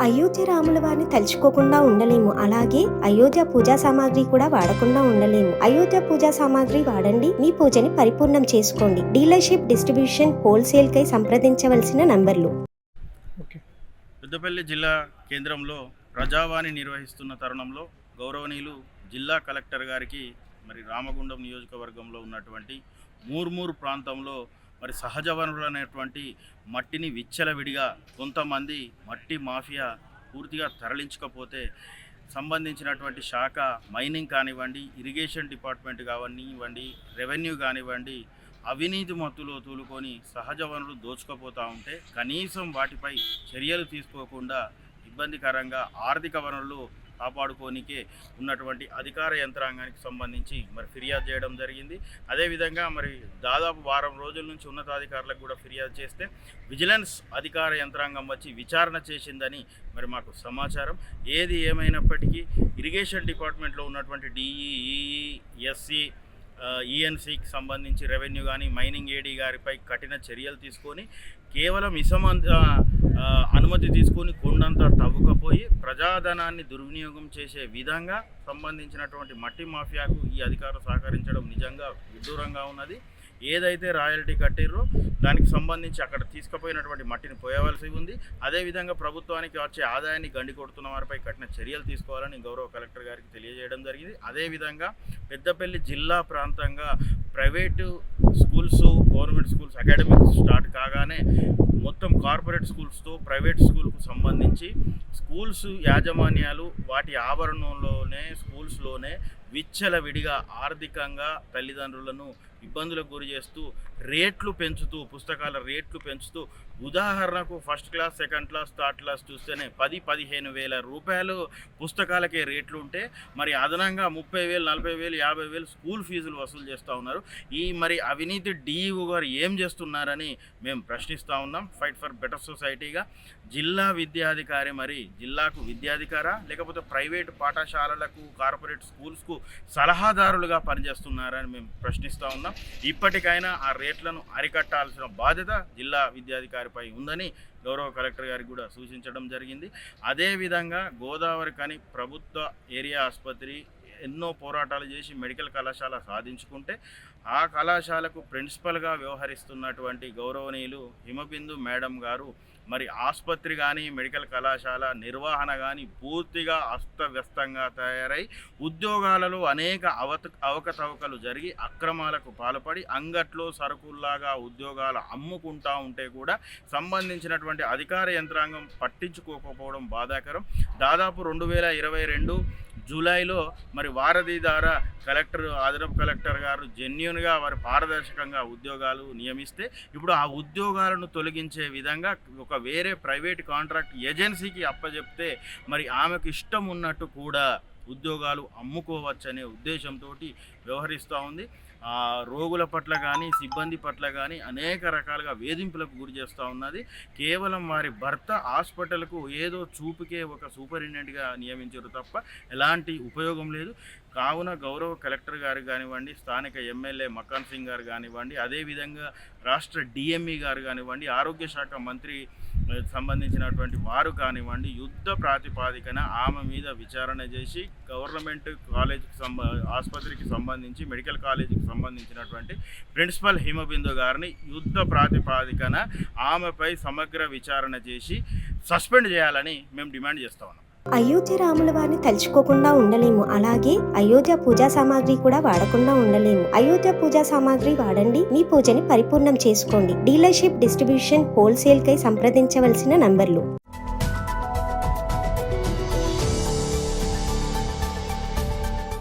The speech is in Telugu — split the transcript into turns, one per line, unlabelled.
అయోధ్య రాముల వారిని తలుచుకోకుండా ఉండలేము. అలాగే అయోధ్య పూజా సామాగ్రి కూడా వాడకుండా ఉండలేము. అయోధ్య పూజా సామాగ్రి వాడండి, మీ పూజని పరిపూర్ణం చేసుకోండి. డీలర్షిప్, డిస్ట్రిబ్యూషన్, హోల్సేల్ కై సంప్రదించవలసిన నంబర్లు.
పెద్దపల్లి జిల్లా కేంద్రంలో ప్రజావాణి నిర్వహిస్తున్న తరుణంలో గౌరవనీయులు జిల్లా కలెక్టర్ గారికి మరి రామగుండం నియోజకవర్గంలో ఉన్నటువంటి మూర్మూరు ప్రాంతంలో మరి సహజ వనరులు అనేటువంటి మట్టిని విచ్చలవిడిగా కొంతమంది మట్టి మాఫియా పూర్తిగా తరలించకపోతే సంబంధించినటువంటి శాఖ మైనింగ్ కానివ్వండి, ఇరిగేషన్ డిపార్ట్మెంట్ కానివ్వండి, రెవెన్యూ కానివ్వండి, అవినీతి మత్తులో తూలుకొని సహజ వనరులు దోచుకపోతూ ఉంటే కనీసం వాటిపై చర్యలు తీసుకోకుండా ఇబ్బందికరంగా ఆర్థిక వనరులు కాపాడుకోనికే ఉన్నటువంటి అధికార యంత్రాంగానికి సంబంధించి మరి ఫిర్యాదు చేయడం జరిగింది. అదేవిధంగా మరి దాదాపు వారం రోజుల నుంచి ఉన్నతాధికారులకు కూడా ఫిర్యాదు చేస్తే విజిలెన్స్ అధికార యంత్రాంగం వచ్చి విచారణ చేసిందని మరి మాకు సమాచారం. ఏది ఏమైనప్పటికీ ఇరిగేషన్ డిపార్ట్మెంట్లో ఉన్నటువంటి డిఈ, ఎస్సీ, ఈఎన్సీకి సంబంధించి రెవెన్యూ కానీ మైనింగ్ ఏడీ గారిపై కఠిన చర్యలు తీసుకొని కేవలం అనుమతి తీసుకొని కొండంతా తవ్వుకపోయి ప్రజాధనాన్ని దుర్వినియోగం చేసే విధంగా సంబంధించినటువంటి మట్టి మాఫియాకు ఈ అధికారులు సహకరించడం నిజంగా విడ్డూరంగా ఉన్నది. ఏదైతే రాయల్టీ కట్టిర్రో దానికి సంబంధించి అక్కడ తీసుకుపోయినటువంటి మట్టిని పోయవలసి ఉంది. అదేవిధంగా ప్రభుత్వానికి వచ్చే ఆదాయాన్ని గండి కొడుతున్న వారిపై కఠిన చర్యలు తీసుకోవాలని గౌరవ కలెక్టర్ గారికి తెలియజేయడం జరిగింది. అదేవిధంగా పెద్దపల్లి జిల్లా ప్రాంతంగా private schools, government schools academics start కాగానే మొత్తం కార్పొరేట్ స్కూల్స్తో ప్రైవేట్ స్కూల్కు సంబంధించి స్కూల్స్ యాజమాన్యాలు వాటి ఆవరణలోనే స్కూల్స్లోనే విచ్చలవిడిగా ఆర్థికంగా తల్లిదండ్రులను ఇబ్బందులకు గురి చేస్తూ రేట్లు పెంచుతూ, పుస్తకాల రేట్లు పెంచుతూ, ఉదాహరణకు first class, second class, third class చూస్తేనే 10-15 వేల రూపాయలు పుస్తకాలకే రేట్లు ఉంటే మరి అదనంగా 30,000, 40,000, 50,000 స్కూల్ ఫీజులు వసూలు చేస్తూ ఉన్నారు. ఈ మరి అవినీతి డిఈఓ గారు ఏం చేస్తున్నారని మేము ప్రశ్నిస్తూ ఉన్నాం. ఫైట్ ఫర్ బెటర్ సొసైటీగా జిల్లా విద్యాధికారి మరి జిల్లాకు విద్యాధికారా లేకపోతే ప్రైవేటు పాఠశాలలకు, కార్పొరేట్ స్కూల్స్కు సలహాదారులుగా పనిచేస్తున్నారని మేము ప్రశ్నిస్తూ ఉన్నాం. ఇప్పటికైనా ఆ రేట్లను అరికట్టాల్సిన బాధ్యత జిల్లా విద్యాధికారిపై ఉందని గౌరవ కలెక్టర్ గారికి కూడా సూచించడం జరిగింది. అదేవిధంగా గోదావరి కని ప్రభుత్వ ఏరియా ఆసుపత్రి ఎన్నో పోరాటాలు చేసి మెడికల్ కళాశాల సాధించుకుంటే ఆ కళాశాలకు ప్రిన్సిపల్గా వ్యవహరిస్తున్నటువంటి గౌరవనీయులు హిమబిందు మేడం గారు మరి ఆసుపత్రి కానీ మెడికల్ కళాశాల నిర్వహణ కానీ పూర్తిగా అస్తవ్యస్తంగా తయారై ఉద్యోగాలలో అనేక అవకతవకలు జరిగి అక్రమాలకు పాల్పడి అంగట్లో సరుకుల్లాగా ఉద్యోగాలు అమ్ముకుంటూ ఉంటే కూడా సంబంధించినటువంటి అధికార యంత్రాంగం పట్టించుకోకపోవడం బాధాకరం. దాదాపు 2022 జూలైలో మరి వారధి ద్వారా అదనపు కలెక్టర్ గారు జెన్యూన్గా వారి పారదర్శకంగా ఉద్యోగాలు నియమిస్తే ఇప్పుడు ఆ ఉద్యోగాలను తొలగించే విధంగా ఒక వేరే ప్రైవేట్ కాంట్రాక్ట్ ఏజెన్సీకి అప్పచెప్తే మరి ఆమెకు ఇష్టం ఉన్నట్టు కూడా ఉద్యోగాలు అమ్ముకోవచ్చనే ఉద్దేశంతో వ్యవహరిస్తూ ఉంది. రోగుల పట్ల కానీ సిబ్బంది పట్ల కానీ అనేక రకాలుగా వేధింపులకు గురి చేస్తూ ఉన్నది. కేవలం వారి భర్త హాస్పిటల్కు ఏదో చూపుకే ఒక సూపరింటెండెంట్గా నియమించారు తప్ప ఎలాంటి ఉపయోగం లేదు. కావున గౌరవ కలెక్టర్ గారు కానివ్వండి, స్థానిక ఎమ్మెల్యే మకాన్ సింగ్ గారు కానివ్వండి, అదేవిధంగా రాష్ట్ర డిఎంఈ గారు కానివ్వండి, ఆరోగ్య శాఖ మంత్రి సంబంధించినటువంటి వారు కానివ్వండి, యుద్ధ ప్రాతిపాదికన ఆమె మీద విచారణ చేసి గవర్నమెంట్ కాలేజీకి ఆసుపత్రికి సంబంధించి మెడికల్ కాలేజీకి సంబంధించినటువంటి ప్రిన్సిపల్ హిమబిందు గారిని యుద్ధ ప్రాతిపాదికన ఆమెపై సమగ్ర విచారణ చేసి సస్పెండ్ చేయాలని మేము డిమాండ్ చేస్తా ఉన్నాం.
అయోధ్య రాముల వారిని తలుచుకోకుండా ఉండలేము. అలాగే అయోధ్య పూజా సామాగ్రి కూడా వాడకుండా ఉండలేము. అయోధ్య పూజా సామాగ్రి వాడండి, మీ పూజని పరిపూర్ణం చేసుకోండి. డీలర్షిప్, డిస్ట్రిబ్యూషన్, హోల్సేల్ కై సంప్రదించవలసిన నంబర్లు.